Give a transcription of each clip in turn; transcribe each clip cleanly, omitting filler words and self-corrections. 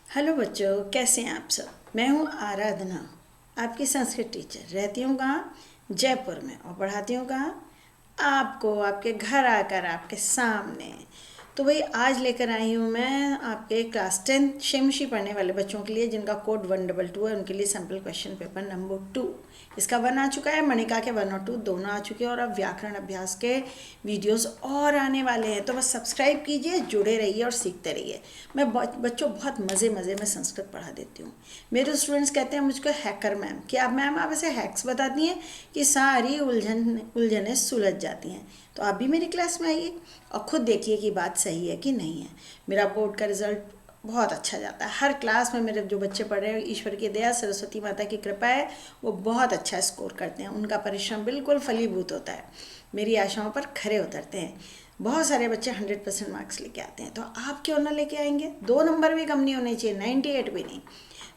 Hello बच्चों, कैसे हैं आप सब। मैं हूँ आराधना, आपकी संस्कृत टीचर। रहती हूँ कहाँ? जयपुर में। और पढ़ाती हूँ कहाँ? आपको, आपके घर आकर, आपके सामने। तो भाई आज लेकर आई हूँ मैं आपके क्लास 10 शेमशी पढ़ने वाले बच्चों के लिए, जिनका कोड 122 है। उनके लिए सैम्पल क्वेश्चन पेपर नंबर 2। इसका 1 आ चुका है, मणिका के 1 और 2 दोनों आ चुके हैं। और अब व्याकरण अभ्यास के वीडियोस और आने वाले हैं। तो बस सब्सक्राइब कीजिए, जुड़े रहिए और सीखते रहिए। मैं बच्चों बहुत मज़े मज़े में संस्कृत पढ़ा देती हूँ। मेरे स्टूडेंट्स कहते हैं मुझको हैकर मैम। कि आप मैम आप ऐसे हैक्स बताती हैं कि सारी उलझनें सुलझ जाती हैं। तो आप भी मेरी क्लास में आइए और ख़ुद देखिए कि बात सही है कि नहीं है। मेरा बोर्ड का रिज़ल्ट बहुत अच्छा जाता है। हर क्लास में मेरे जो बच्चे पढ़ रहे हैं, ईश्वर की दया, सरस्वती माता की कृपा है, वो बहुत अच्छा स्कोर करते हैं। उनका परिश्रम बिल्कुल फलीभूत होता है, मेरी आशाओं पर खरे उतरते हैं। बहुत सारे बच्चे 100% मार्क्स लेके आते हैं। तो आप क्यों ना लेके आएंगे? 2 नंबर भी कम नहीं होने चाहिए, 98 भी नहीं।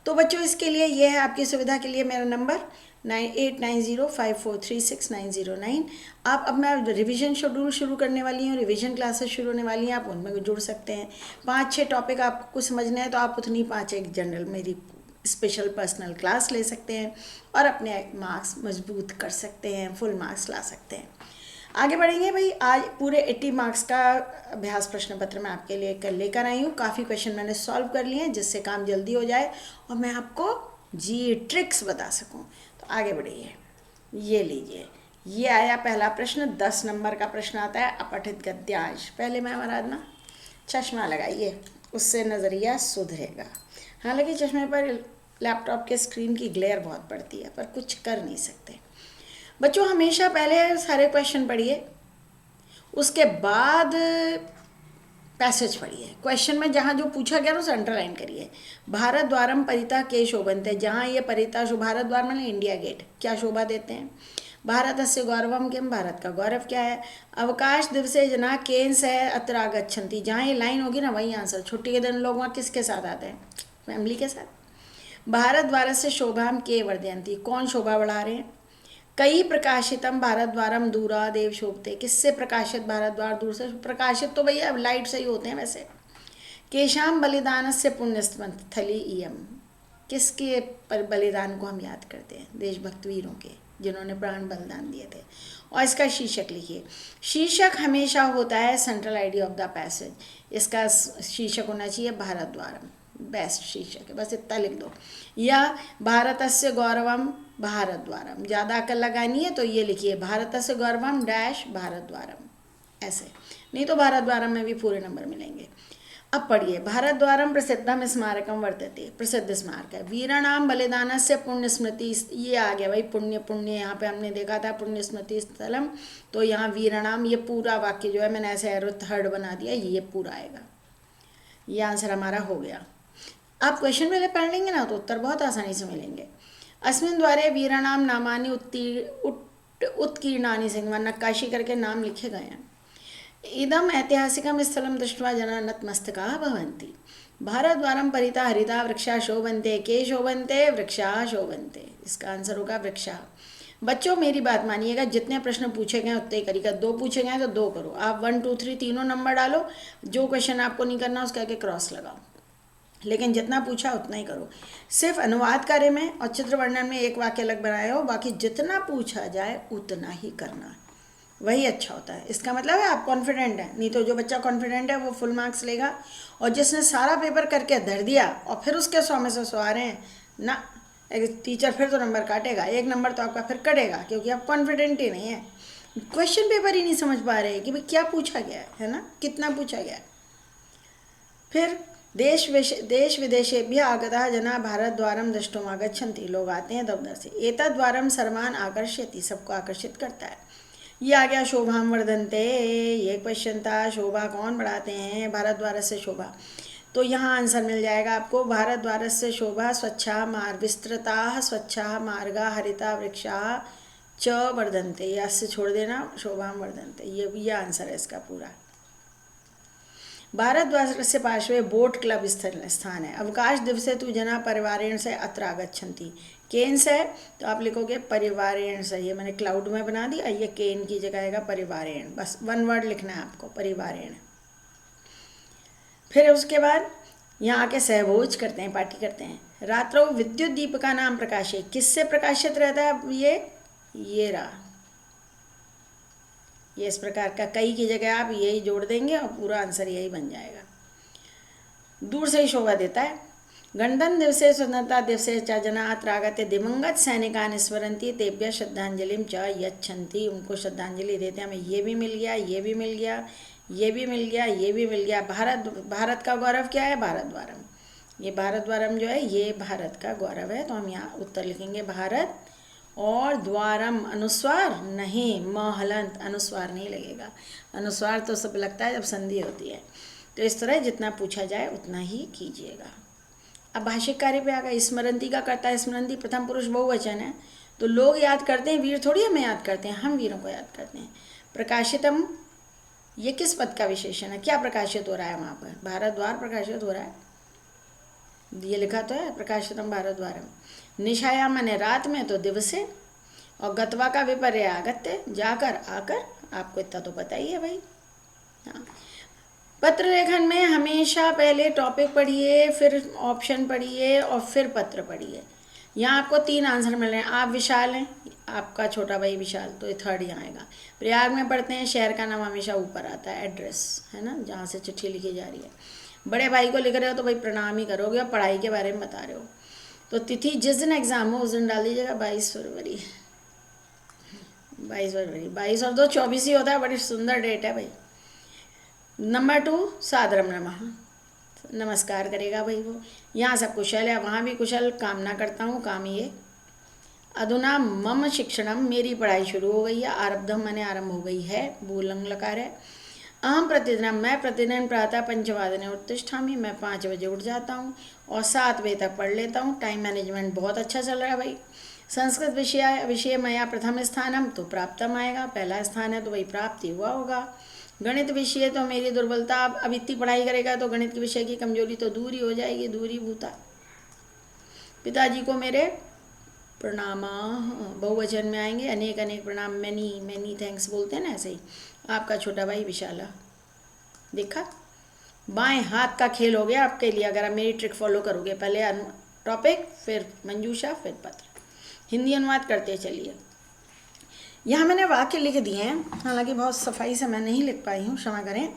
तो बच्चों इसके लिए ये है, आपकी सुविधा के लिए मेरा नंबर 9890543690 आप। अब मैं रिवीजन शेड्यूल शुरू करने वाली हूँ, रिवीजन क्लासेस शुरू होने वाली हैं। आप उनमें जुड़ सकते हैं। 5-6 टॉपिक आपको समझना है तो आप उतनी 5-1 जनरल मेरी स्पेशल पर्सनल क्लास ले सकते हैं और अपने मार्क्स मजबूत कर सकते हैं, फुल मार्क्स ला सकते हैं। आगे बढ़ेंगे भाई। आज पूरे 80 मार्क्स का अभ्यास प्रश्न पत्र मैं आपके लिए कल लेकर आई हूँ। काफ़ी क्वेश्चन मैंने सॉल्व कर लिए हैं, जिससे काम जल्दी हो जाए और मैं आपको जी ट्रिक्स बता सकूँ। तो आगे बढ़िए। ये लीजिए, ये आया पहला प्रश्न। 10 नंबर का प्रश्न आता है, अपठित गद्यांश। पहले मैं आराधना चश्मा लगाइए, उससे नज़रिया सुधरेगा। हालांकि चश्मे पर लैपटॉप के स्क्रीन की ग्लेयर बहुत पड़ती है, पर कुछ कर नहीं सकते। बच्चों हमेशा पहले सारे क्वेश्चन पढ़िए, उसके बाद पैसेज पढ़िए। क्वेश्चन में जहाँ जो पूछा गया उसे अंडरलाइन करिए। भारत द्वारम परितः के शोभन्ते, जहाँ ये परितः, भारत द्वार माने इंडिया गेट, क्या शोभा देते हैं। भारतस्य गौरवम किम, भारत का गौरव क्या है। अवकाश दिवसे जना केन है अत्र आगच्छन्ति, जहाँ ये लाइन होगी ना वही आंसर। छुट्टी के दिन लोग वहाँ किसके साथ आते हैं? फैमिली के साथ। भारत द्वार से शोभाम के वर्धयन्ति, कौन शोभा बढ़ा रहे हैं। कई प्रकाशितम भारत द्वारम दूरादेव शोभते, किससे प्रकाशित भारत द्वार? दूर से। प्रकाशित तो भैया लाइट से ही होते हैं वैसे। केशाम बलिदान से पुण्यस्थली इयम, किसके पर बलिदान को हम याद करते हैं? देशभक्त वीरों के, जिन्होंने प्राण बलिदान दिए थे। और इसका शीर्षक लिखिए। शीर्षक हमेशा होता है central idea of the passage. इसका शीर्षक होना चाहिए भारत द्वारम, बेस्ट शीर्षक है, बस इतना लिख दो। या भारतस्य गौरवम भारत द्वारम, ज़्यादा अकल लगानी है तो ये लिखिए भारतस्य गौरवम डैश भारत द्वारम, ऐसे। नहीं तो भारत द्वारम में भी पूरे नंबर मिलेंगे। अब पढ़िए। भारत द्वारम प्रसिद्धम स्मारकम वर्तते, प्रसिद्ध स्मारक है। वीराणाम बलिदान से पुण्य स्मृति, ये आ गया भाई, पुण्य पुण्य, यहाँ पे हमने देखा था पुण्य स्मृति स्थलम, तो यहाँ वीराणाम, ये पूरा वाक्य जो है मैंने ऐसे एरो थर्ड बना दिया, ये पूरा आएगा। ये आंसर हमारा हो गया। आप क्वेश्चन पहले पढ़ लेंगे ना तो उत्तर बहुत आसानी से मिलेंगे। अस्मिन् द्वारे वीराणाम नामानि उत्कीर्णानि सिंह, नक्काशी करके नाम लिखे गए हैं। इदम ऐतिहासिकम स्थलम दृष्ट्वा जना नतमस्तकाः भवन्ति। भारत द्वारम परितः हरिता वृक्षा शोभन्ते, के शोभन्ते, वृक्षा शोभन्ते। इसका आंसर होगा वृक्षा। बच्चों मेरी बात मानिएगा, जितने प्रश्न पूछे गए उतने ही करिएगा। 2 पूछे गए तो 2 करो। आप 1, 2, 3 तीनों नंबर डालो। जो क्वेश्चन आपको नहीं करना उसका आगे क्रॉस लगाओ, लेकिन जितना पूछा उतना ही करो। सिर्फ अनुवाद कार्य में और चित्र वर्णन में एक वाक्य अलग बनाया हो, बाकी जितना पूछा जाए उतना ही करना, वही अच्छा होता है। इसका मतलब है आप कॉन्फिडेंट हैं। नहीं तो जो बच्चा कॉन्फिडेंट है वो फुल मार्क्स लेगा, और जिसने सारा पेपर करके धर दिया और फिर उसके 100 में से 100 आ रहे हैं ना, टीचर फिर तो नंबर काटेगा, 1 नंबर तो आपका फिर कटेगा, क्योंकि आप कॉन्फिडेंट ही नहीं है। क्वेश्चन पेपर ही नहीं समझ पा रहे हैं कि भाई क्या पूछा गया है ना, कितना पूछा गया है। फिर देश विदेशेभ्य आगता जना भारत द्वारम द्रष्टुम आगच्छन्ति, लोग आते हैं दफ्तर से। एतद् द्वारम सर्वान आकर्षयति, सबको आकर्षित करता है। ये आ गया शोभाम वर्धन्ते, ये क्वेश्चन था। शोभा कौन बढ़ाते हैं? भारत द्वार से शोभा। तो यहाँ आंसर मिल जाएगा आपको। भारत द्वार से शोभा स्वच्छा मार्ग विस्तृता, स्वच्छा मार्गा हरिता वृक्षा च वर्धन्ते, या से छोड़ देना शोभाम वर्धन्ते, ये आंसर है इसका पूरा। भारत द्वार से पार्श्वे बोट क्लब स्थान है। अवकाश दिवसे तु जना परिवारेण से अत्र आगच्छन्ति, केन से है तो आप लिखोगे परिवारेण से। ये मैंने क्लाउड में बना दिया, ये केन की जगह आएगा परिवारेण, बस 1 वर्ड लिखना है आपको, परिवारेण। फिर उसके बाद यहाँ आके सहभोज करते हैं, पार्टी करते हैं। रात्रो विद्युत दीपिका नाम प्रकाशित, किससे प्रकाशित रहता है ये रहा, ये इस प्रकार का, कई की जगह आप यही जोड़ देंगे और पूरा आंसर यही बन जाएगा। दूर से ही शोभा देता है। गणतंत्र दिवसे स्वतंत्रता दिवसे च जना अत्र आगत्य दिवंगत सैनिकान् स्मरन्ति तेभ्यः श्रद्धांजलिं च यच्छन्ति, उनको श्रद्धांजलि देते हैं। हमें ये भी मिल गया, ये भी मिल गया, ये भी मिल गया, ये भी मिल गया। भारत का गौरव क्या है? भारत द्वारम। ये भारत द्वारम जो है ये भारत का गौरव है, तो हम यहाँ उत्तर लिखेंगे भारत। और द्वारम अनुस्वार नहीं, म हलंत, अनुस्वार नहीं लगेगा। अनुस्वार तो सब लगता है जब संधि होती है। तो इस तरह जितना पूछा जाए उतना ही कीजिएगा। अब भाषिक कार्य पे आ गया। स्मरंती का करता है, स्मरंती प्रथम पुरुष बहुवचन है, तो लोग याद करते हैं, वीर थोड़ी हमें याद करते हैं, हम वीरों को याद करते हैं। प्रकाशितम, ये किस पद का विशेषण है? क्या प्रकाशित हो रहा है वहाँ पर? भारत द्वार प्रकाशित हो रहा है, ये लिखा तो है प्रकाशितम भारत द्वारम। निशाया माने रात में, तो दिवसे। और गत्वा का विपर्य आगत्य, जाकर, आकर, आपको इतना तो पता ही है भाई। हाँ, पत्र लेखन में हमेशा पहले टॉपिक पढ़िए, फिर ऑप्शन पढ़िए और फिर पत्र पढ़िए। यहाँ आपको 3 आंसर मिल रहे हैं। आप विशाल हैं, आपका छोटा भाई विशाल, तो ये 3rd यहाँ आएगा। प्रयाग में पढ़ते हैं, शहर का नाम हमेशा ऊपर आता है, एड्रेस है ना, जहाँ से चिट्ठी लिखी जा रही है। बड़े भाई को लिख रहे हो तो भाई प्रणाम ही करोगे, और पढ़ाई के बारे में बता रहे हो तो तिथि जिस दिन एग्जाम हो उस दिन डाल दीजिएगा 22 फरवरी। 22 फरवरी, 22 और 2 24 ही होता है, बड़ी सुंदर डेट है भाई। नंबर 2 सादरम नमः, नमस्कार करेगा भाई वो। यहाँ सब कुशल है, वहाँ भी कुशल, कामना करता हूँ, काम ये। अधुना मम शिक्षणम, मेरी पढ़ाई शुरू हो गई है। आरब्धम माने आरंभ हो गई है, भूलंग लकार है। अहम प्रतिदिन, मैं प्रतिदिन प्रातः 5 वादने उत्तिष्ठामि, मैं 5 बजे उठ जाता हूँ और 7 बजे तक पढ़ लेता हूँ। टाइम मैनेजमेंट बहुत अच्छा चल रहा है भाई। संस्कृत विषय मया प्रथम स्थानम, तो प्राप्तम आएगा, पहला स्थान है तो वही प्राप्ति हुआ होगा। गणित विषय तो मेरी दुर्बलता, अब इतनी पढ़ाई करेगा तो गणित के विषय की कमजोरी तो दूर ही हो जाएगी, दूरी भूता। पिताजी को मेरे प्रणाम, बहुवचन में आएंगे, अनेक अनेक प्रणाम, मैनी मैनी थैंक्स बोलते हैं ना, ऐसे ही। आपका छोटा भाई विशाला, देखा, बाएं हाथ का खेल हो गया आपके लिए अगर आप मेरी ट्रिक फॉलो करोगे। पहले टॉपिक, फिर मंजूषा, फिर पत्र। हिंदी अनुवाद करते चलिए। यहाँ मैंने वाक्य लिख दिए हैं, हालांकि बहुत सफाई से मैं नहीं लिख पाई हूँ, क्षमा करें,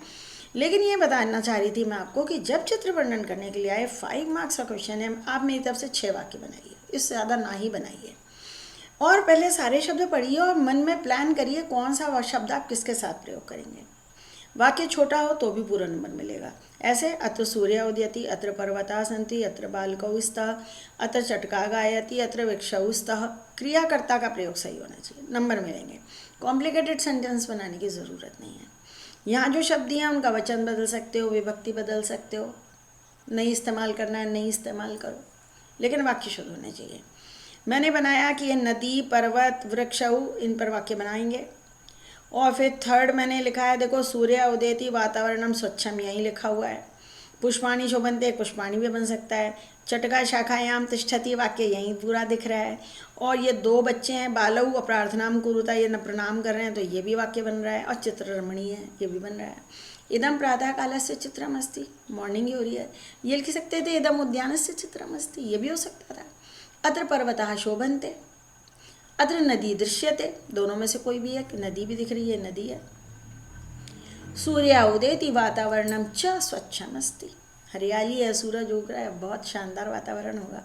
लेकिन ये बताना चाह रही थी मैं आपको कि जब चित्र वर्णन करने के लिए आए 5 मार्क्स का क्वेश्चन है, आप मेरी तरफ से 6 वाक्य बनाइए, इससे ज़्यादा ना ही बनाइए। और पहले सारे शब्द पढ़िए और मन में प्लान करिए कौन सा शब्द आप किसके साथ प्रयोग करेंगे। वाक्य छोटा हो तो भी पूरा नंबर मिलेगा। ऐसे अत्र सूर्य उदयति, अत्र पर्वता सन्ति, अत्र बालकौ स्तः, अत्र चटका गायति, अत्र वृक्षौ स्तः। क्रियाकर्ता का प्रयोग सही होना चाहिए, नंबर मिलेंगे। कॉम्प्लिकेटेड सेंटेंस बनाने की ज़रूरत नहीं है। यहाँ जो शब्द दिए हैं उनका वचन बदल सकते हो, विभक्ति बदल सकते हो, नहीं इस्तेमाल करना है नहीं इस्तेमाल करो, लेकिन वाक्य शुद्ध होने चाहिए। मैंने बनाया कि ये नदी, पर्वत, वृक्षौ, इन पर वाक्य बनाएंगे। और फिर 3rd मैंने लिखा है, देखो, सूर्य उदयति वातावरणम स्वच्छम, यहीं लिखा हुआ है। पुष्पाणि शोभन्ते, पुष्पाणि भी बन सकता है। चटका शाखायाम तिष्ठति, वाक्य यहीं पूरा दिख रहा है। और ये 2 बच्चे हैं, बालऊ अपरार्थनाम कुरुता, ये न प्रणाम कर रहे हैं, तो ये भी वाक्य बन रहा है। और चित्र रमणीय है, ये भी बन रहा है। इदम प्रातः कालस्य चित्रमस्ति, मॉर्निंग ही हो रही है, ये लिख सकते थे। इदम उद्यानस्य चित्रमस्ति, ये भी हो सकता था। अत्र पर्वतः शोभन्ते, अत्र नदी दृश्यते, दोनों में से कोई भी है, नदी भी दिख रही है, नदी है। सूर्य उदयति वातावरणम च स्वच्छमस्ति, हरियाली है, सूरज उग रहा है, बहुत शानदार वातावरण होगा।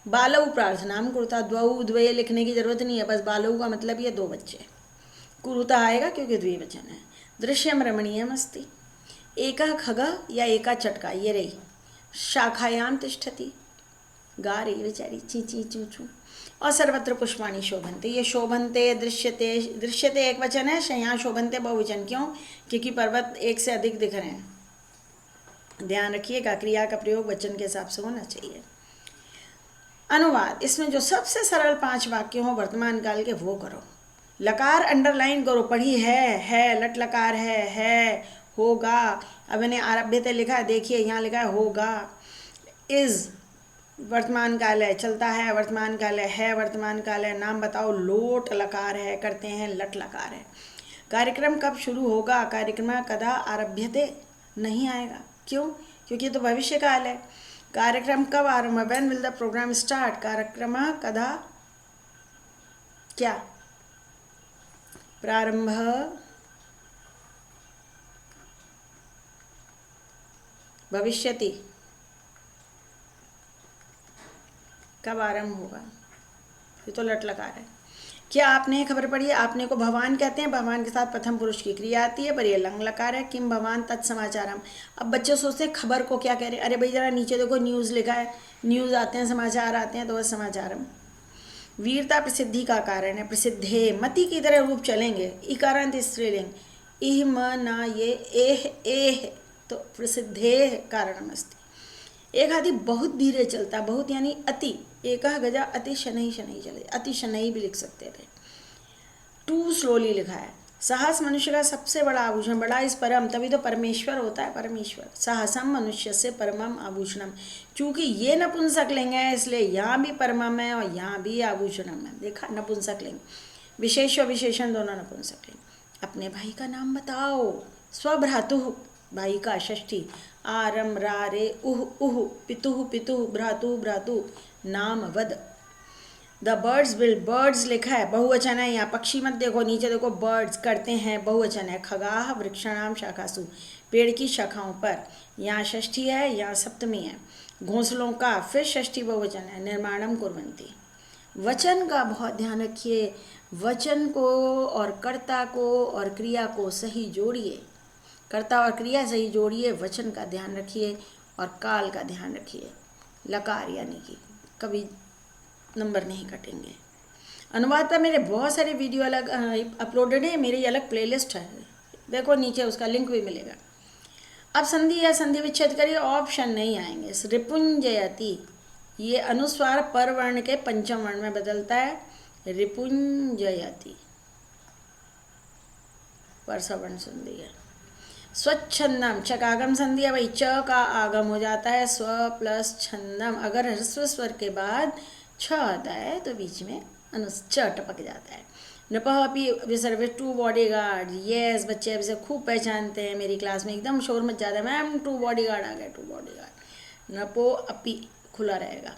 बालऊ प्रार्थनाम कुरुता, द्वौ द्वय लिखने की जरूरत नहीं है, बस बालऊ का मतलब ये 2 बच्चे, कुरुता आएगा क्योंकि द्विवचन है। दृश्यम रमणीयम अस्ति, एका खग या एका चटका, ये रही। शाखायाम तिष्ठति, गा रही बेचारी ची ची चू चू। और सर्वत्र पुष्पाणि शोभन्ते, ये शोभन्ते, दृश्यते, दृश्यते एक वचन है, यहाँ शोभन्ते बहुवचन। क्यों? क्योंकि पर्वत एक से अधिक दिख रहे हैं। ध्यान रखिएगा, क्रिया का प्रयोग वचन के हिसाब से होना चाहिए। अनुवाद, इसमें जो सबसे सरल 5 वाक्य हों वर्तमान काल के वो करो। लकार अंडरलाइन करो, पढ़ी है, लट लकार है, होगा। अब मैंने आरभ्यते लिखा है, देखिए यहाँ लिखा है होगा। इज वर्तमान काल है, चलता है वर्तमान काल है वर्तमान काल है। नाम बताओ, लोट लकार है, करते हैं लट लकार है। कार्यक्रम कब शुरू होगा, कार्यक्रम कदा आरभ्यते, नहीं आएगा। क्यों? क्योंकि ये तो भविष्य काल है। कार्यक्रम कब आरंभ, when will the programme start, कार्यक्रम कदा क्या प्रारंभ भविष्यति, कब आरंभ होगा, ये तो लट लगा रहा है। क्या आपने खबर पढ़ी है, आपने को भगवान कहते हैं, भगवान के साथ प्रथम पुरुष की क्रिया आती है, पर ये लंग लकार है। किम भगवान तत्समाचारम। अब बच्चे सोचते हैं खबर को क्या कह रहे हैं, अरे भाई जरा नीचे देखो न्यूज़ लिखा है, न्यूज़ आते हैं, समाचार आते हैं, तो वह समाचारम। वीरता प्रसिद्धि का कारण है, प्रसिद्धे मति की तरह रूप चलेंगे, इकारांत स्त्रीलिंग, इह म ना ये एह, तो प्रसिद्धे कारणमस्ति। एक हाथी बहुत धीरे चलता, बहुत यानी अति, एक गजा अति शनई चले, अति शनई भी लिख सकते थे, टू स्लोली लिखा है। साहस मनुष्य का सबसे बड़ा आभूषण, बड़ा इस परम, तभी तो परमेश्वर होता है, परमेश्वर। साहसम मनुष्य से परमम आभूषणम, चूंकि ये नपुंसक लिंग है इसलिए यहाँ भी परमम है और यहाँ भी आभूषणम है। देखा, नपुंसक लिंग, विशेष और विशेषण दोनों नपुंसक लिंग। अपने भाई का नाम बताओ, स्वभ्रातु, भाई का षष्ठी, आरम रा रे उह उह, पितुह भ्रातु नाम वद। द बर्ड्स विल, बर्ड्स लिखा है, बहुवचन है, यहाँ पक्षी मत देखो, नीचे देखो, बर्ड्स करते हैं, बहुवचन है। खगाह वृक्षाणाम शाखासु, पेड़ की शाखाओं पर, यहाँ षष्ठी है, यहाँ सप्तमी है। घोंसलों का, फिर षष्ठी बहुवचन है, निर्माणम कुर्वन्ति। वचन का बहुत ध्यान रखिए, वचन को और कर्ता को और क्रिया को सही जोड़िए, कर्ता और क्रिया सही जोड़िए, वचन का ध्यान रखिए और काल का ध्यान रखिए। लकार यानी कि कभी नंबर नहीं कटेंगे। अनुवाद पर मेरे बहुत सारे वीडियो अलग अपलोडेड है, मेरी अलग प्लेलिस्ट है, देखो नीचे उसका लिंक भी मिलेगा। अब संधि या संधि विच्छेद करिए, ऑप्शन नहीं आएंगे। रिपुंजयति, ये अनुस्वार पर वर्ण के पंचम वर्ण में बदलता है, रिपुंजयति पर सवर्ण संधि है। स्वच्छंदम, च का आगम संधि है, भाई च का आगम हो जाता है, स्व प्लस छंदम, अगर ह्रस्व स्वर के बाद छ आता है तो बीच में च टपक जाता है। नपह अपी विसर्ग, टू बॉडी गार्ड, येस बच्चे अब इसे खूब पहचानते हैं, मेरी क्लास में एकदम शोर मच जाता है, मैम टू बॉडी गार्ड आ गया, टू बॉडी गार्ड। नपो अपी खुला रहेगा।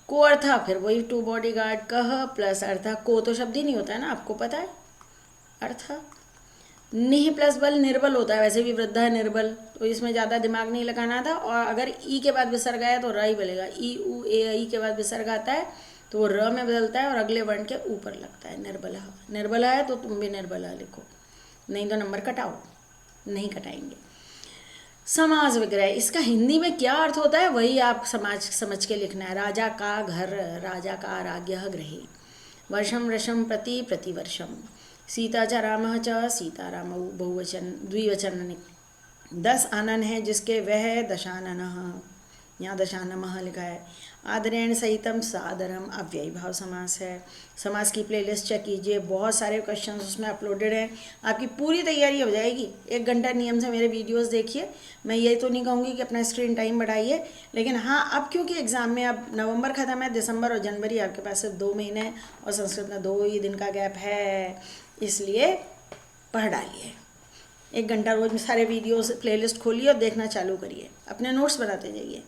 को अर्था, फिर वही टू बॉडी गार्ड, कह प्लस अर्था, को तो शब्द ही नहीं होता है ना, आपको पता है, अर्थ। निह प्लस बल निर्बल होता है, वैसे भी वृद्धा है निर्बल, तो इसमें ज़्यादा दिमाग नहीं लगाना था। और अगर ई के बाद विसर्ग आया तो र ही बनेगा, ई उ ए ई के बाद विसर्ग आता है तो वो र में बदलता है और अगले वर्ण के ऊपर लगता है। निर्बल, निर्बल है तो तुम भी निर्बल लिखो, नहीं तो नंबर कटाओ, नहीं कटाएंगे। समाज विग्रह, इसका हिंदी में क्या अर्थ होता है वही आप समझ के लिखना है। राजा का घर, राजा का राज्ञः गृहे, वर्षम रशम प्रति प्रतिवर्षम, सीता च रामः च सीतारामौ, बहुवचन द्विवचन। 10 आनन है जिसके वह दशाननः, यहाँ दशानमः लिखा है। आदरेण सहितम सादरम, अव्ययी भाव समास है। समास की प्लेलिस्ट चेक कीजिए, बहुत सारे क्वेश्चंस उसमें अपलोडेड हैं, आपकी पूरी तैयारी हो जाएगी। 1 घंटा नियम से मेरे वीडियोस देखिए। मैं ये तो नहीं कहूँगी कि अपना स्क्रीन टाइम बढ़ाइए, लेकिन हाँ अब क्योंकि एग्ज़ाम में अब नवंबर ख़त्म है, दिसंबर और जनवरी आपके पास सिर्फ 2 महीने और संस्कृत में 2 ही दिन का गैप है, इसलिए पढ़ डालिए। 1 घंटा रोज में सारे वीडियोस प्लेलिस्ट खोलिए और देखना चालू करिए, अपने नोट्स बनाते जाइए।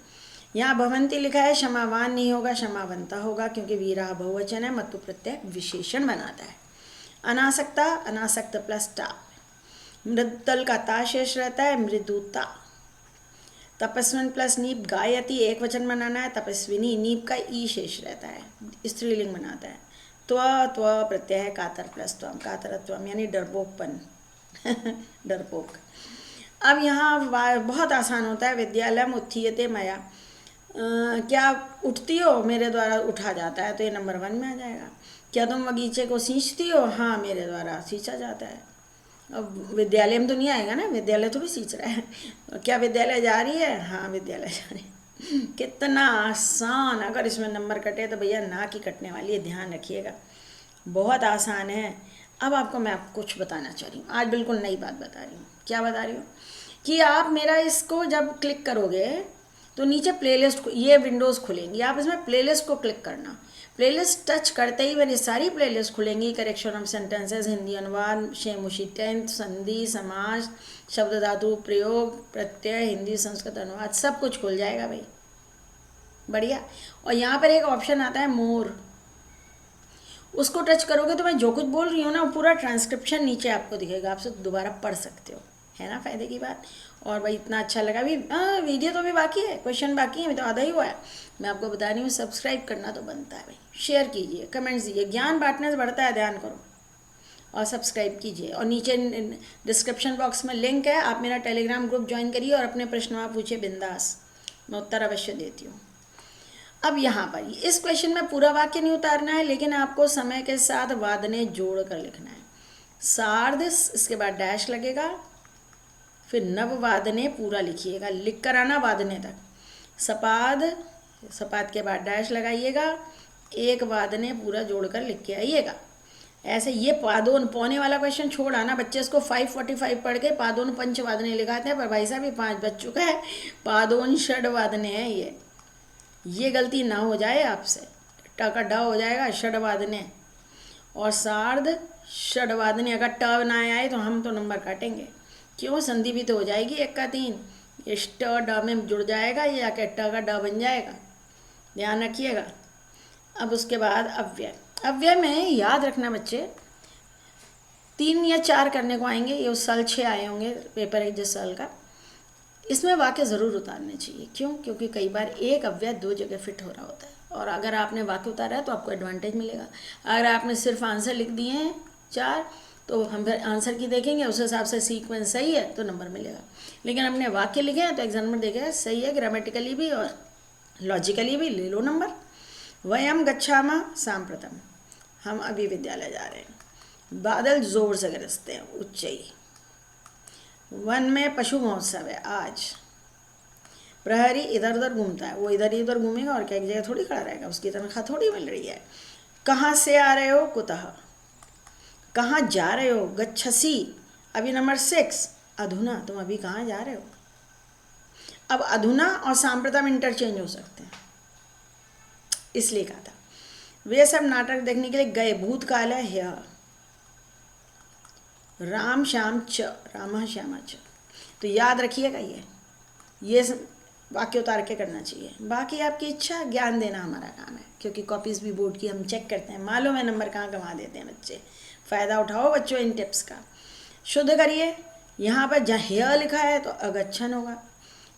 यहाँ भवंती लिखा है, क्षमावान नहीं होगा, क्षमावंता होगा, क्योंकि वीरा बहुवचन है, मतु प्रत्यय विशेषण बनाता है। अनासक्ता, अनासक्त प्लस टा, मृदल का ता शेष रहता है, मृदुता। तपस्विन प्लस नीप, गायती एक वचन बनाना है, तपस्विनी, नीप का ई शेष रहता है, स्त्रीलिंग बनाता है। त्व प्रत्यय है, कातर प्लस त्वम, कातरत्वम यानी डरपोकपन डरपोक। अब यहाँ बहुत आसान होता है, विद्यालयम उत्थीयते मया, क्या उठती हो, मेरे द्वारा उठा जाता है, तो ये नंबर 1 में आ जाएगा। क्या तुम बगीचे को सींचती हो, हाँ मेरे द्वारा सींचा जाता है। अब विद्यालय में तो नहीं आएगा ना, विद्यालय थोड़ी सींच रहा है। क्या विद्यालय जा रही है, हाँ विद्यालय जा रही है। कितना आसान, अगर इसमें नंबर कटे तो भैया ना की कटने वाली है, ध्यान रखिएगा, बहुत आसान है। अब आपको मैं कुछ बताना चाह रही हूँ, आज बिल्कुल नई बात बता रही हूँ। क्या बता रही हूँ कि आप मेरा इसको जब क्लिक करोगे तो नीचे प्लेलिस्ट ये विंडोज़ खुलेंगी, आप इसमें प्लेलिस्ट को क्लिक करना। प्लेलिस्ट टच करते ही मेरी सारी प्लेलिस्ट खुलेंगी। करेक्शन ऑफ सेंटेंसेस, हिंदी अनुवाद, शेमुशी टेंथ, संधि, समाज, शब्द धातु प्रयोग, प्रत्यय, हिंदी संस्कृत अनुवाद, सब कुछ खुल जाएगा भाई, बढ़िया। और यहाँ पर एक ऑप्शन आता है मोर, उसको टच करोगे तो मैं जो कुछ बोल रही हूँ ना पूरा ट्रांसक्रिप्शन नीचे आपको दिखेगा, आप सब दोबारा पढ़ सकते हो, है ना फ़ायदे की बात। और भाई इतना अच्छा लगा, अभी वीडियो तो अभी बाकी है, क्वेश्चन बाकी है, अभी तो आधा ही हुआ है। मैं आपको बता रही हूँ सब्सक्राइब करना तो बनता है भाई, शेयर कीजिए, कमेंट्स दीजिए, ज्ञान बांटने से बढ़ता है, ध्यान करो, और सब्सक्राइब कीजिए। और नीचे डिस्क्रिप्शन बॉक्स में लिंक है, आप मेरा टेलीग्राम ग्रुप ज्वाइन करिए और अपने प्रश्न आप पूछिए बिंदास, मैं उत्तर अवश्य देती हूँ। अब यहाँ पर इस क्वेश्चन में पूरा वाक्य नहीं उतारना है, लेकिन आपको समय के साथ वादने जोड़ कर लिखना है। सार्ध, इसके बाद डैश लगेगा, फिर नव वादने पूरा लिखिएगा, लिख कर आना वादने तक। सपाद, सपाद के बाद डैश लगाइएगा, एक वादने पूरा जोड़कर लिख के आइएगा। ऐसे ये पादोन पौने वाला क्वेश्चन छोड़ आना, बच्चे इसको 545 पढ़ के पादोन पंच वादने लिखाते हैं, पर भाई साहब ये 5 बज चुका है, पादोन षड वादने हैं ये गलती ना हो जाए आपसे, ट का ड हो जाएगा षडवादने, और सार्ध षडवादने, अगर ट ना आए तो हम तो नंबर काटेंगे, क्यों, संधि भी तो हो जाएगी 1 का 3, ये ट ड में जुड़ जाएगा, ये आके ट का ड बन जाएगा, ध्यान रखिएगा। अब उसके बाद अव्यय, अव्यय में याद रखना बच्चे 3 या 4 करने को आएंगे, ये उस साल 6 आए होंगे पेपर है जिस साल का, इसमें वाक्य ज़रूर उतारने चाहिए, क्यों, क्योंकि कई बार एक अव्यय 2 जगह फिट हो रहा होता है, और अगर आपने वाक्य उतारा है तो आपको एडवांटेज मिलेगा। अगर आपने सिर्फ आंसर लिख दिए हैं 4, तो हम फिर आंसर की देखेंगे, उस हिसाब से सीक्वेंस सही है तो नंबर मिलेगा, लेकिन हमने वाक्य लिखे हैं तो एग्जामिनर देखेगा सही है, ग्रामेटिकली भी और लॉजिकली भी, ले लो नंबर। वयम गच्छामः सांप्रतम, हम अभी विद्यालय जा रहे हैं। बादल जोर से गरजते हैं, उच्चई। वन में पशु महोत्सव है आज। प्रहरी इधर उधर घूमता है, वो इधर ही उधर घूमेगा और क्या एक जगह थोड़ी खड़ा रहेगा, उसकी तनख्वाह थोड़ी मिल रही है। कहाँ से आ रहे हो, कुतः, कहाँ जा रहे हो, गच्छसि। अभी नंबर 6, अधुना, तुम अभी कहाँ जा रहे हो। अब अधुना और सांप्रतम इंटरचेंज हो सकते हैं, इसलिए कहा था। वे सब नाटक देखने के लिए गए, भूतकाल है ह्यः। राम श्याम च, रामः श्यामा च, तो याद रखिएगा ये वाक्य उतार के करना चाहिए। बाकी आपकी इच्छा, ज्ञान देना हमारा काम है, क्योंकि कॉपीज़ भी बोर्ड की हम चेक करते हैं, मालूम है नंबर कहाँ कमा देते हैं बच्चे। फ़ायदा उठाओ बच्चों इन टिप्स का। शुद्ध करिए, यहाँ पर जहाँ ह्य लिखा है तो अगच्छन होगा,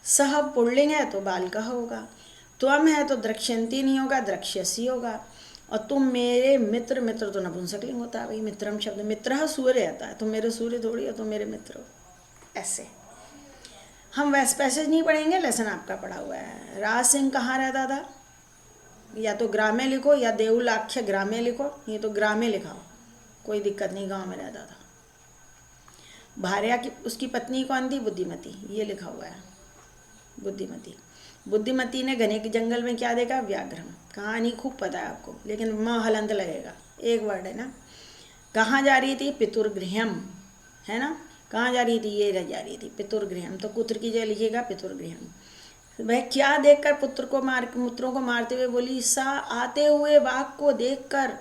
सह पुल्लिंग है तो बालिका होगा, त्वम है तो द्रक्ष्यंती नहीं होगा, द्रक्ष्यसी होगा, और तुम मेरे मित्र, मित्र तो नपुंसकलिंग होता है भाई, मित्रम शब्द, मित्र सूर्य आता है, तुम मेरे सूर्य थोड़ी हो, तुम मेरे मित्र हो। ऐसे हम वैसे पैसेज नहीं पढ़ेंगे, लेसन आपका पढ़ा हुआ है। राज सिंह कहाँ रहता था, या तो ग्रामे लिखो या देउलाख्य ग्रामे लिखो, ये तो ग्रामे लिखाओ, कोई दिक्कत नहीं, गांव में रहता था। भार्या की, उसकी पत्नी कौन थी, बुद्धिमती, ये लिखा हुआ है बुद्धिमती। बुद्धिमती ने घने के जंगल में क्या देखा, व्याघ्रम। कहानी खूब पता है आपको, लेकिन म हलंत लगेगा, एक वर्ड है ना। कहाँ जा रही थी, पितुर्गृहम, है ना, कहाँ जा रही थी, ये रह जा रही थी पितुर्गृहम, तो पुत्र की जगह लिखिएगा पितुर्गृहम। वह क्या देखकर पुत्रों को मारते हुए बोली, सा आते हुए बाघ को देखकर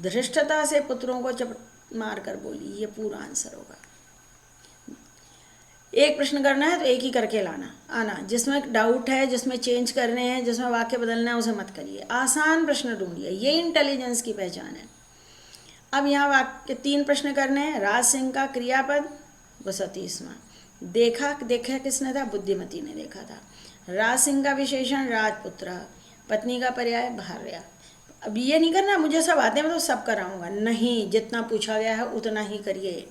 धृष्टता से पुत्रों को चपट मार कर बोली, ये पूरा आंसर होगा। एक प्रश्न करना है तो एक ही करके आना, जिसमें डाउट है, जिसमें चेंज करने हैं, जिसमें वाक्य बदलना है, उसे मत करिए, आसान प्रश्न ढूंढिए, ये इंटेलिजेंस की पहचान है। अब यहाँ वाक्य 3 प्रश्न करने हैं। राज सिंह का क्रियापद, वो 37वां। देखा किसने था, बुद्धिमती ने देखा था। राज सिंह का विशेषण राजपुत्र, पत्नी का पर्याय भार्या। अब ये नहीं करना मुझे सब आते हैं मैं तो सब कराऊंगा, नहीं, जितना पूछा गया है उतना ही करिए।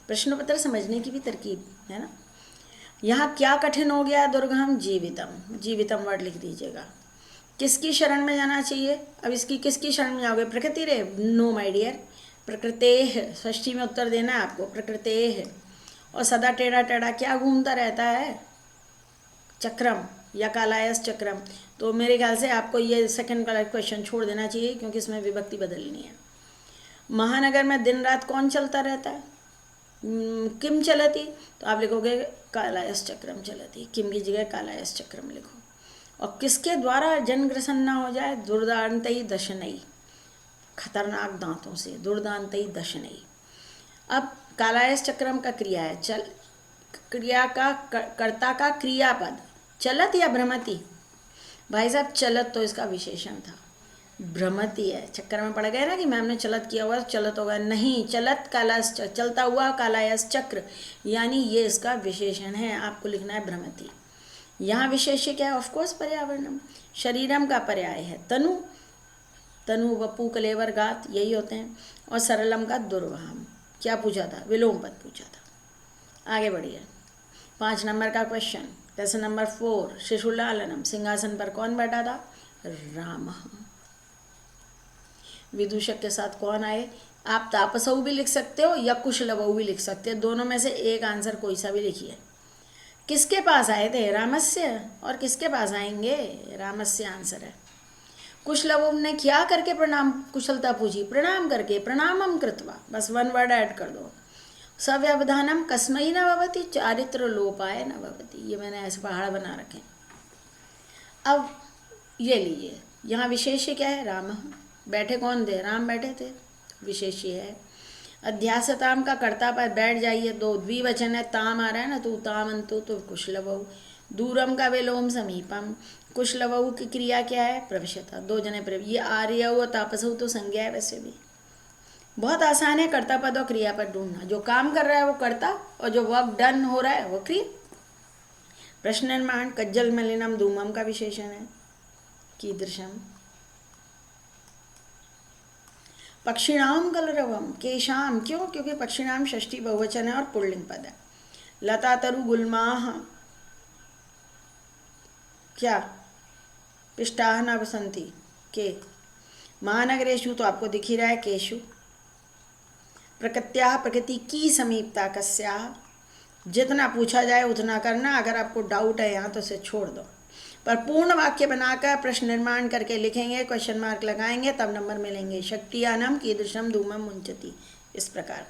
प्रश्न पत्र समझने की भी तरकीब है ना। यहाँ क्या कठिन हो गया, दुर्गम, जीवितम, जीवितम वर्ड लिख दीजिएगा। किसकी शरण में जाना चाहिए, अब इसकी किसकी शरण में जाओगे, प्रकृति रे, नो माय डियर, प्रकृतेः, षष्ठी में उत्तर देना है आपको, प्रकृतेः। और सदा टेढ़ा टेढ़ा क्या घूमता रहता है, चक्रम या कालायस चक्रम। तो मेरे ख्याल से आपको ये सेकंड वाला क्वेश्चन छोड़ देना चाहिए, क्योंकि इसमें विभक्ति बदलनी है। महानगर में दिन रात कौन चलता रहता है, किम चलती, तो आप लिखोगे कालायस चक्रम चलती, किम की जगह कालायस चक्रम लिखो। और किसके द्वारा जनग्रसन ना हो जाए? दुर्दांतई दशनई, खतरनाक दांतों से, दुर्दांतई दशनई। अब कालायस चक्रम का क्रिया है, चल क्रिया का कर्ता का क्रियापद चलत या भ्रमति? भाई साहब चलत तो इसका विशेषण था, भ्रमति है। चक्कर में पड़ गए ना कि मैम ने चलत किया हुआ चलत होगा, नहीं, चलत कालायस चलता हुआ कालायस चक्र, यानी ये इसका विशेषण है। आपको लिखना है भ्रमति। यहाँ विशेष्य क्या है? ऑफकोर्स पर्यावरणम। शरीरम का पर्याय है तनु, तनु वपु कलेवर गात, यही होते हैं। और सरलम का दुर्वहम। क्या पूछा था? विलोम पद पूछा था। आगे बढ़िए, 5 नंबर का क्वेश्चन, क्वेश्चन नंबर 4। शिशुलालनम, सिंहासन पर कौन बैठा था? राम। विदूषक के साथ कौन आए? आप तापसऊ भी लिख सकते हो या कुशलवऊ भी लिख सकते हो, दोनों में से एक आंसर कोई सा भी लिखिए। किसके पास आए थे? रामस्य। और किसके पास आएंगे? रामस्य आंसर है। कुशलवऊ ने क्या करके प्रणाम कुशलता पूछी? प्रणाम करके, प्रणामम कृत्वा, बस 1 वर्ड ऐड कर दो। सव्यवधानम कस्मई न भवति, चारित्र लोपाय न भवति। ये मैंने ऐसे पहाड़ बना रखे। अब ये लीजिए, यहाँ विशेष्य क्या है? राम। बैठे कौन थे? राम बैठे थे, विशेष्य है। अध्यासताम का कर्ता पर बैठ जाइए, 2 द्विवचन है, ताम आ रहा है ना, तो ताम अंतु, तो कुशलवऊ। दूरम का विलोम समीपम। कुशलवऊ की क्रिया क्या है? प्रविशता, 2 जने प्रवेश। ये आर्यऊ और तापसऊ तो संज्ञा है, वैसे भी बहुत आसान है कर्ता पद और क्रिया पद ढूंढना। जो काम कर रहा है वो कर्ता और जो वर्क डन हो रहा है वो क्रिया। प्रश्न निर्माण, कज्जल मलिनम धूमम का विशेषण है, कीदृशम। पक्षिणाम कलरवम, केशाम, क्यों? क्योंकि पक्षिणाम षष्ठी बहुवचन है और पुल्लिंग पद है। लता तरु गुलमाह, क्या? पिष्टाह न बसंती, के। महानगरेशु तो आपको दिख ही रहा है, केशु। प्रकृत्या, प्रकृति की समीपता, कस्याः। जितना पूछा जाए उतना करना, अगर आपको डाउट है यहाँ तो इसे छोड़ दो। पर पूर्ण वाक्य बनाकर प्रश्न निर्माण करके लिखेंगे, क्वेश्चन मार्क लगाएंगे, तब नंबर मिलेंगे। शक्तियानम कीदृशम धूमम मुंचति, इस प्रकार।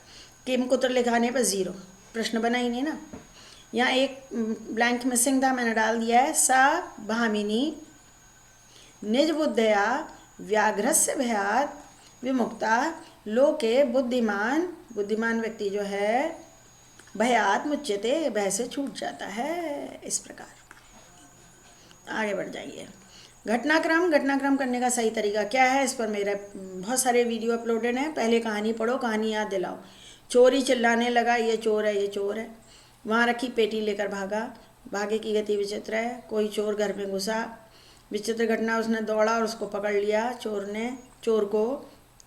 किम कुत्र लिखाने पर 0, प्रश्न बना ही नहीं ना। यहाँ एक ब्लैंक मिसिंग था, मैंने डाल दिया है। सा भामिनी निज बुद्धया व्याघ्रस्य भयात विमुक्ता लोके बुद्धिमान, बुद्धिमान व्यक्ति जो है भयात मुच्यते, भय से छूट जाता है। इस प्रकार आगे बढ़ जाइए। घटनाक्रम, घटनाक्रम करने का सही तरीका क्या है? इस पर मेरे बहुत सारे वीडियो अपलोडेड हैं। पहले कहानी पढ़ो, कहानी याद दिलाओ। चोरी चिल्लाने लगा, ये चोर है, ये चोर है। वहाँ रखी पेटी लेकर भागा, भागे की गति विचित्र है। कोई चोर घर में घुसा, विचित्र घटना, उसने दौड़ा और उसको पकड़ लिया। चोर को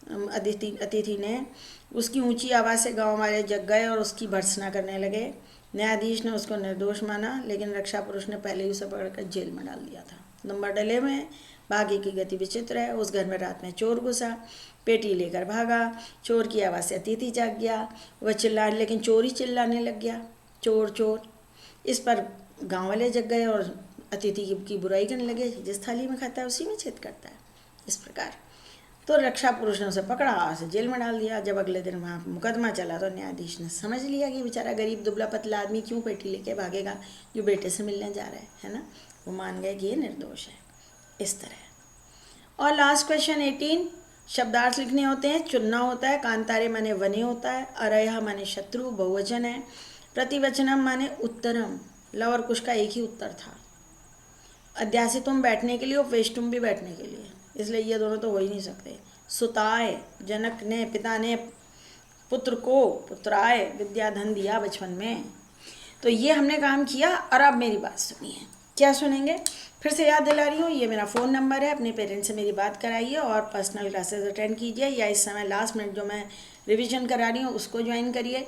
अतिथि ने, उसकी ऊंची आवाज़ से गांव वाले जग गए और उसकी भर्त्सना करने लगे। न्यायाधीश ने उसको निर्दोष माना, लेकिन रक्षा पुरुष ने पहले ही उसे पकड़कर जेल में डाल दिया था। नंबर डले में, भागे की गति विचित्र है। उस घर में रात में चोर घुसा, पेटी लेकर भागा, चोर की आवाज़ से अतिथि जाग गया, वह चिल्लाने, लेकिन चोर ही चिल्लाने लग गया, चोर चोर। इस पर गाँव वाले जग गए और अतिथि की बुराई करने लगे। जिस थाली में खाता है उसी में छेद करता है। इस प्रकार तो रक्षा पुरुष ने उसे पकड़ा और उसे जेल में डाल दिया। जब अगले दिन वहाँ मुकदमा चला तो न्यायाधीश ने समझ लिया कि बेचारा गरीब दुबला पतला आदमी क्यों पेटी लेके भागेगा जो बेटे से मिलने जा रहा है ना। वो मान गए कि ये निर्दोष है। इस तरह। और लास्ट क्वेश्चन 18, शब्दार्थ लिखने होते हैं। चुनना होता है। कांतारे माने वने होता है। अरयः माने शत्रु, बहुवचन है। प्रतिवचनम माने उत्तरम, लव और कुश का एक ही उत्तर था। अध्यासितुम बैठने के लिए और वेष्टुम भी बैठने के लिए, इसलिए ये दोनों तो हो ही नहीं सकते। सुताय, जनक ने, पिता ने पुत्र को, पुत्राय विद्या धन दिया बचपन में। तो ये हमने काम किया। और अब मेरी बात सुनिए। क्या सुनेंगे? फिर से याद दिला रही हूँ, ये मेरा फ़ोन नंबर है। अपने पेरेंट्स से मेरी बात कराइए और पर्सनल क्लासेस अटेंड कीजिए, या इस समय लास्ट मिनट जो मैं रिवीजन करा रही हूँ उसको ज्वाइन करिए।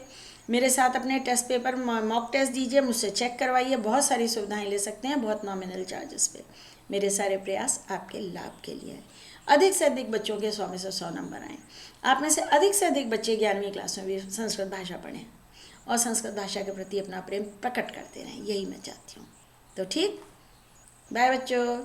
मेरे साथ अपने टेस्ट पेपर मॉक टेस्ट दीजिए, मुझसे चेक करवाइए। बहुत सारी सुविधाएं ले सकते हैं, बहुत नॉमिनल चार्जेस पे। मेरे सारे प्रयास आपके लाभ के लिए है। अधिक से अधिक बच्चों के 100 में से 100 नंबर आएँ। आप में से अधिक अधिक 11वीं क्लास में भी संस्कृत भाषा पढ़ें और संस्कृत भाषा के प्रति अपना प्रेम प्रकट करते रहें, यही मैं चाहती हूँ। तो ठीक, बाय बच्चों।